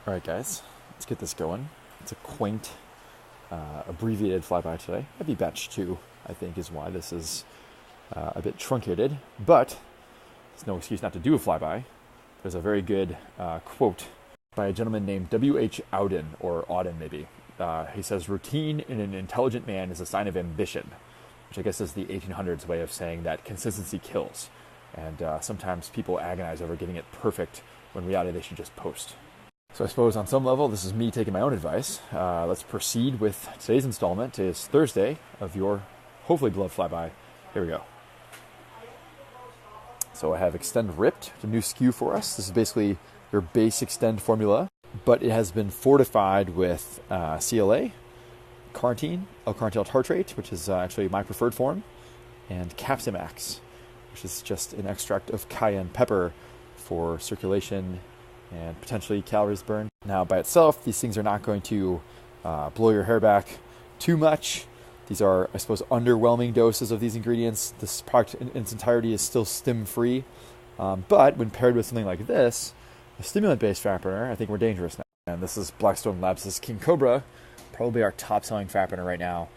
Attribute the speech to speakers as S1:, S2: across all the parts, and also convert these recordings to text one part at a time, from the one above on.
S1: All right, guys, let's get this going. It's a quaint, abbreviated flyby today. Might be batch 2, I think, is why this is a bit truncated. But there's no excuse not to do a flyby. There's a very good quote by a gentleman named W.H. Auden, or Auden maybe. He says, "Routine in an intelligent man is a sign of ambition," which I guess is the 1800s way of saying that consistency kills. And sometimes people agonize over getting it perfect when in reality they should just post. So I suppose on some level, this is me taking my own advice. Let's proceed with today's installment. It is Thursday of your hopefully beloved flyby. Here we go. So I have Extend Ripped, a new SKU for us. This is basically your base Extend formula, but it has been fortified with CLA, carnitine, L-carnitine tartrate, which is actually my preferred form, and Capsimax, which is just an extract of cayenne pepper for circulation and potentially calories burned. Now, by itself, these things are not going to blow your hair back too much. These are, I suppose, underwhelming doses of these ingredients. This product in its entirety is still stim-free. But when paired with something like this, a stimulant-based fat burner, I think we're dangerous now. And this is Blackstone Labs' King Cobra, probably our top-selling fat burner right now.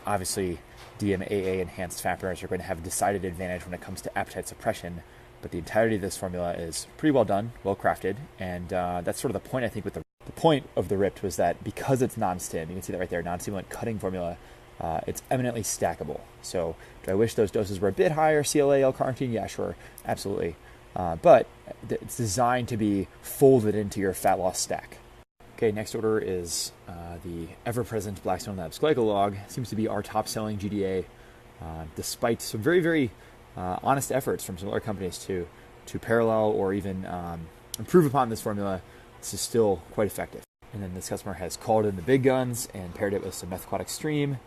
S1: Obviously, DMAA-enhanced fat burners are going to have a decided advantage when it comes to appetite suppression. But the entirety of this formula is pretty well done, well crafted, and that's sort of the point, I think, with the point of the Ripped was that because it's non-stim, you can see that right there, non-stimulant cutting formula, it's eminently stackable. So do I wish those doses were a bit higher, CLA, L-carnitine? Yeah, sure, absolutely. But it's designed to be folded into your fat loss stack. Okay, next order is the ever-present Blackstone Labs Glycolog. Seems to be our top-selling GDA, despite some very, very honest efforts from some other companies to parallel or even improve upon this formula. This is still quite effective. And then this customer has called in the big guns and paired it with some Methquat Extreme.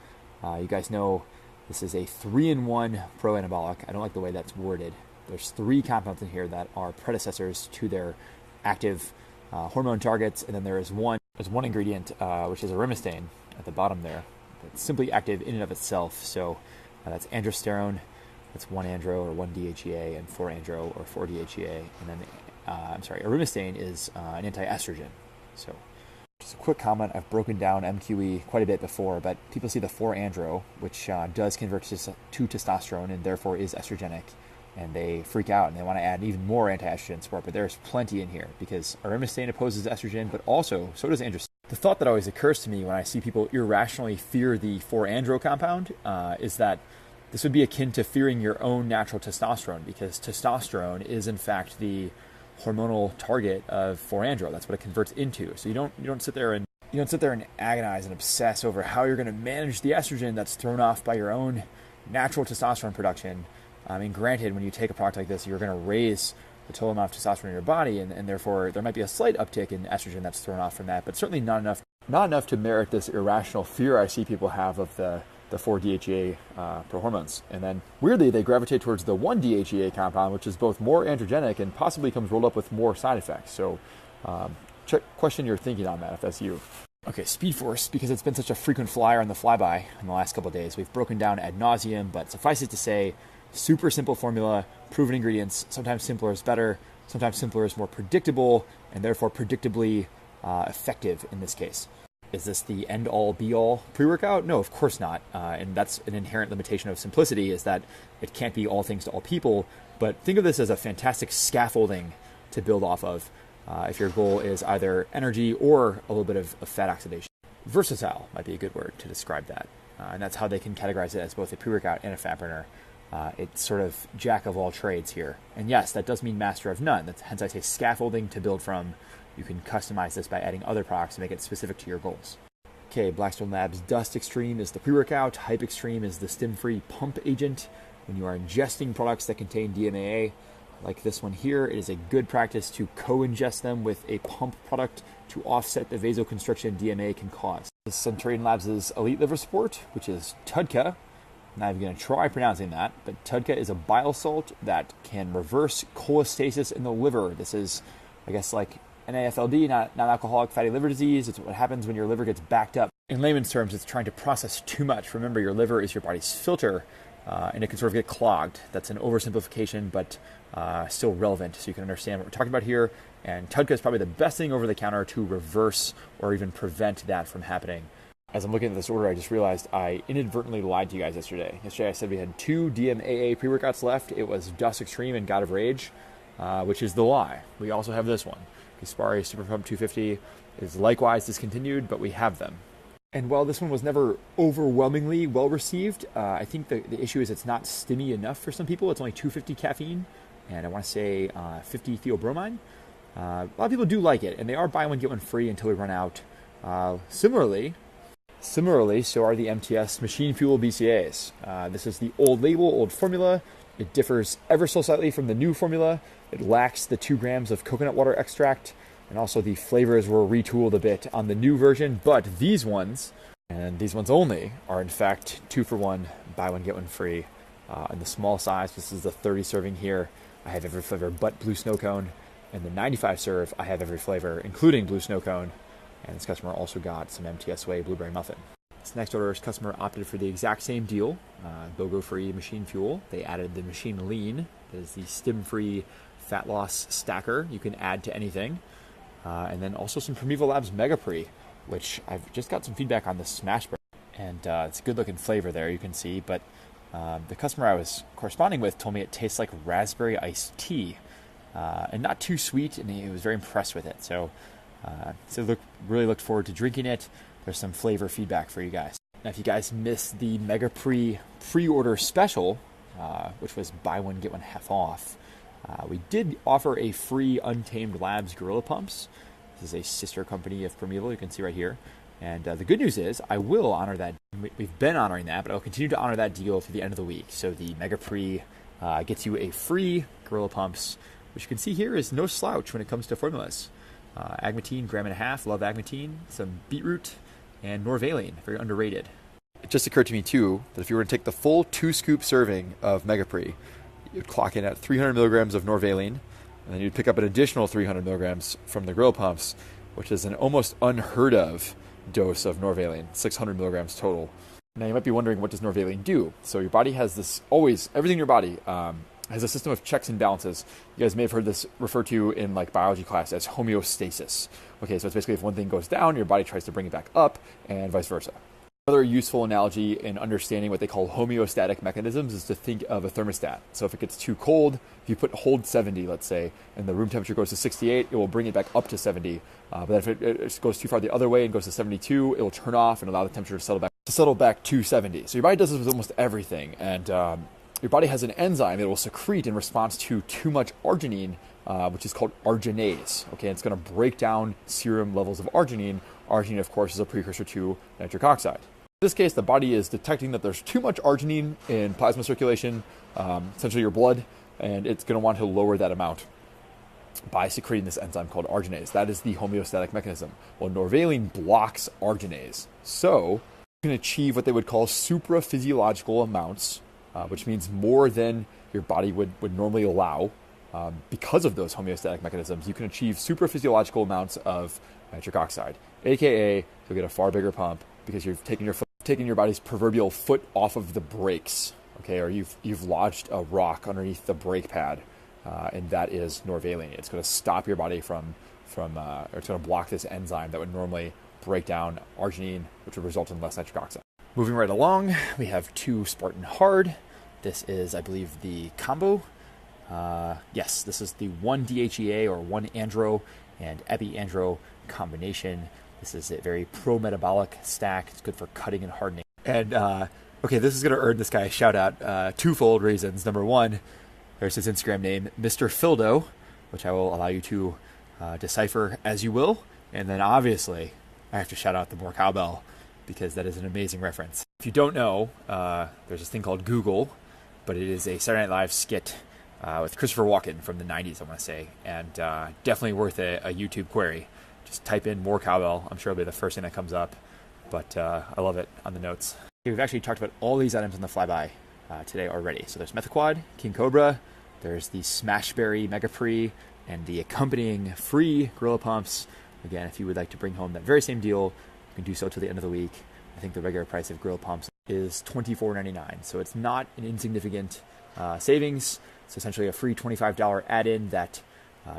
S1: You guys know this is a 3-in-1 pro-anabolic. I don't like the way that's worded. There's 3 compounds in here that are predecessors to their active hormone targets, and then there's one ingredient, which is arimistane at the bottom there. It's simply active in and of itself. So that's androsterone. That's 1 andro or 1 DHEA and 4 andro or 4 DHEA. And then, arimistane is an anti-estrogen. So just a quick comment, I've broken down MQE quite a bit before, but people see the 4 andro, which does convert to testosterone and therefore is estrogenic, and they freak out and they want to add even more anti-estrogen support, but there's plenty in here because arimistane opposes estrogen, but also so does androstenedione. The thought that always occurs to me when I see people irrationally fear the 4 andro compound is that this would be akin to fearing your own natural testosterone, because testosterone is in fact the hormonal target of 4-andro. That's what it converts into. So you don't sit there and agonize and obsess over how you're going to manage the estrogen that's thrown off by your own natural testosterone production. I mean, granted, when you take a product like this, you're going to raise the total amount of testosterone in your body, and therefore there might be a slight uptick in estrogen that's thrown off from that, but certainly not enough to merit this irrational fear I see people have of the 4 DHEA prohormones. And then weirdly they gravitate towards the 1 DHEA compound, which is both more androgenic and possibly comes rolled up with more side effects. So question your thinking on that if that's you. Okay, Speed Force, because it's been such a frequent flyer on the flyby in the last couple of days, we've broken down ad nauseum, but suffice it to say, super simple formula, proven ingredients. Sometimes simpler is better, sometimes simpler is more predictable, and therefore predictably effective in this case. Is this the end-all, be-all pre-workout? No, of course not. And that's an inherent limitation of simplicity, is that it can't be all things to all people. But think of this as a fantastic scaffolding to build off of if your goal is either energy or a little bit of fat oxidation. Versatile might be a good word to describe that. And that's how they can categorize it as both a pre-workout and a fat burner. It's sort of jack of all trades here. And yes, that does mean master of none. That's, hence I say scaffolding to build from. You can customize this by adding other products to make it specific to your goals. Okay, Blackstone Labs Dust Extreme is the pre-workout. Hype Extreme is the stim-free pump agent. When you are ingesting products that contain DMAA, like this one here, it is a good practice to co-ingest them with a pump product to offset the vasoconstriction DMAA can cause. This is Centurion Labs' Elite Liver Support, which is TUDCA. I'm not even going to try pronouncing that, but TUDCA is a bile salt that can reverse cholestasis in the liver. This is, I guess, like NAFLD, non-alcoholic fatty liver disease. It's what happens when your liver gets backed up. In layman's terms, it's trying to process too much. Remember, your liver is your body's filter, and it can sort of get clogged. That's an oversimplification, but still relevant, so you can understand what we're talking about here. And Tudka is probably the best thing over the counter to reverse or even prevent that from happening. As I'm looking at this order, I just realized I inadvertently lied to you guys yesterday. Yesterday I said we had 2 DMAA pre-workouts left. It was Dust Extreme and God of Rage, which is the lie. We also have this one. Gaspari Super Pump 250 is likewise discontinued, but we have them. And while this one was never overwhelmingly well received, I think the issue is it's not stimmy enough for some people. It's only 250 caffeine, and I want to say 50 theobromine. A lot of people do like it, and they are buy one, get one free until we run out. Similarly, so are the MTS Machine Fuel BCAAs. This is the old label, old formula. It differs ever so slightly from the new formula. It lacks the 2 grams of coconut water extract, and also the flavors were retooled a bit on the new version, but these ones, and these ones only, are in fact 2 for 1, buy one, get one free. In the small size, this is the 30 serving here. I have every flavor but blue snow cone. And the 95 serve, I have every flavor, including blue snow cone. And this customer also got some MTS Way blueberry muffin. This next order's customer opted for the exact same deal, BOGO-free machine fuel. They added the machine lean, that is the stim-free fat loss stacker. You can add to anything. And then also some Primeval Labs Mega Pre, which I've just got some feedback on the smash burn. And it's a good looking flavor there, you can see. But the customer I was corresponding with told me it tastes like raspberry iced tea. And not too sweet, and he was very impressed with it. So really looked forward to drinking it. There's some flavor feedback for you guys. Now, if you guys missed the Mega pre-order special, which was buy one, get one half off, we did offer a free Untamed Labs Gorilla Pumps. This is a sister company of Primeval, you can see right here. And the good news is I will honor that. We've been honoring that, but I'll continue to honor that deal through the end of the week. So the Mega Pre gets you a free Gorilla Pumps, which you can see here is no slouch when it comes to formulas. Agmatine, 1.5 grams, love Agmatine, some beetroot, and Norvaline, very underrated. It just occurred to me too that if you were to take the full 2-scoop serving of Mega Pre, you'd clock in at 300 milligrams of Norvaline, and then you'd pick up an additional 300 milligrams from the Gorilla Pumps, which is an almost unheard of dose of Norvaline, 600 milligrams total. Now you might be wondering, what does Norvaline do? So your body has this, everything in your body has a system of checks and balances. You guys may have heard this referred to in like biology class as homeostasis. Okay, so it's basically if one thing goes down, your body tries to bring it back up, and vice versa. Another useful analogy in understanding what they call homeostatic mechanisms is to think of a thermostat. So if it gets too cold, if you hold 70, let's say, and the room temperature goes to 68, it will bring it back up to 70. But if it goes too far the other way and goes to 72, it will turn off and allow the temperature to settle back to 70. So your body does this with almost everything, and your body has an enzyme that will secrete in response to too much arginine, which is called arginase. Okay, it's going to break down serum levels of arginine. Arginine, of course, is a precursor to nitric oxide. In this case, the body is detecting that there's too much arginine in plasma circulation, essentially your blood, and it's going to want to lower that amount by secreting this enzyme called arginase. That is the homeostatic mechanism. Well, Norvaline blocks arginase. So you can achieve what they would call supraphysiological amounts, which means more than your body would normally allow. Because of those homeostatic mechanisms, you can achieve supraphysiological amounts of nitric oxide, aka you'll get a far bigger pump because you've taken your body's proverbial foot off of the brakes, okay, or you've lodged a rock underneath the brake pad, and that is Norvaline. It's going to stop your body or it's going to block this enzyme that would normally break down arginine, which would result in less nitric oxide. Moving right along, we have 2 Spartan Hard. This is, I believe, the combo. Yes, this is the 1 DHEA or 1 andro and epi-andro combination. This is a very pro-metabolic stack. It's good for cutting and hardening. And, okay, this is going to earn this guy a shout-out. 2-fold reasons. Number 1, there's his Instagram name, Mr. Fildo, which I will allow you to decipher as you will. And then, obviously, I have to shout out the More Cowbell, because that is an amazing reference. If you don't know, there's this thing called Google, but it is a Saturday Night Live skit with Christopher Walken from the 90s, I want to say, and definitely worth a YouTube query. Just type in More Cowbell. I'm sure it'll be the first thing that comes up, but I love it on the notes. Okay, we've actually talked about all these items on the Flyby today already. So there's Methaquad, King Cobra, there's the Smashberry Mega Pre, and the accompanying free Gorilla Pumps. Again, if you would like to bring home that very same deal, you can do so till the end of the week. I think the regular price of Gorilla Pumps is $24.99. So it's not an insignificant savings. It's essentially a free $25 add-in that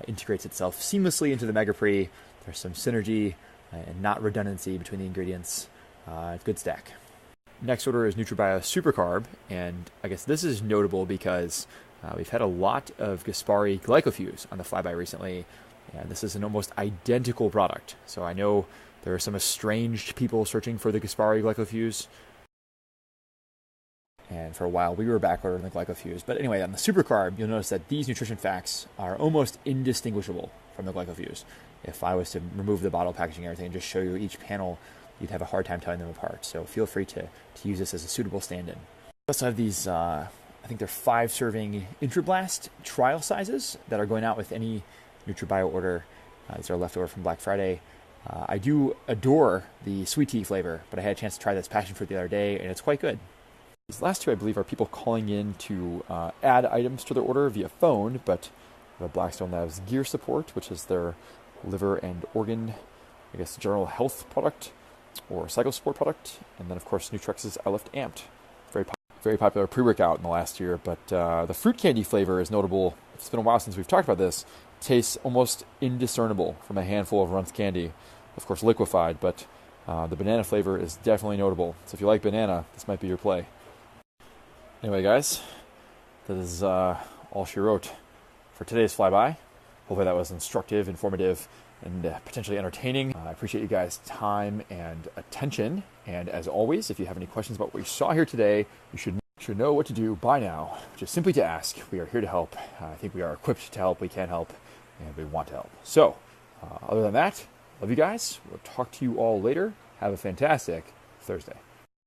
S1: integrates itself seamlessly into the Mega Pre. There's some synergy and not redundancy between the ingredients. Good stack. Next order is NutriBio Super Carb, and I guess this is notable because we've had a lot of Gaspari Glycofuse on the Flyby recently, and this is an almost identical product. So I know there are some estranged people searching for the Gaspari Glycofuse, and for a while we were backordered on the Glycofuse. But anyway, on the Super Carb, you'll notice that these nutrition facts are almost indistinguishable from the Glycofuse. If I was to remove the bottle packaging and everything and just show you each panel, you'd have a hard time telling them apart. So feel free to use this as a suitable stand-in. We also have these, I think they're 5-serving Intrablast trial sizes that are going out with any NutriBio order. These are leftover from Black Friday. I do adore the sweet tea flavor, but I had a chance to try this passion fruit the other day, and it's quite good. These last two, I believe, are people calling in to add items to their order via phone, but Blackstone Labs Gear Support, which is their liver and organ, I guess, general health product or cycle support product. And then, of course, Nutrex's I Lift Amped. Very popular pre-workout in the last year, but the fruit candy flavor is notable. It's been a while since we've talked about this. It tastes almost indiscernible from a handful of Runts candy. Of course, liquefied, but the banana flavor is definitely notable. So if you like banana, this might be your play. Anyway, guys, that is all she wrote for today's Flyby. Hopefully that was instructive, informative, and potentially entertaining. I appreciate you guys' time and attention. And as always, if you have any questions about what you saw here today, you should know what to do by now, which is simply to ask. We are here to help. I think we are equipped to help. We can help, and we want to help. So, other than that, love you guys. We'll talk to you all later. Have a fantastic Thursday.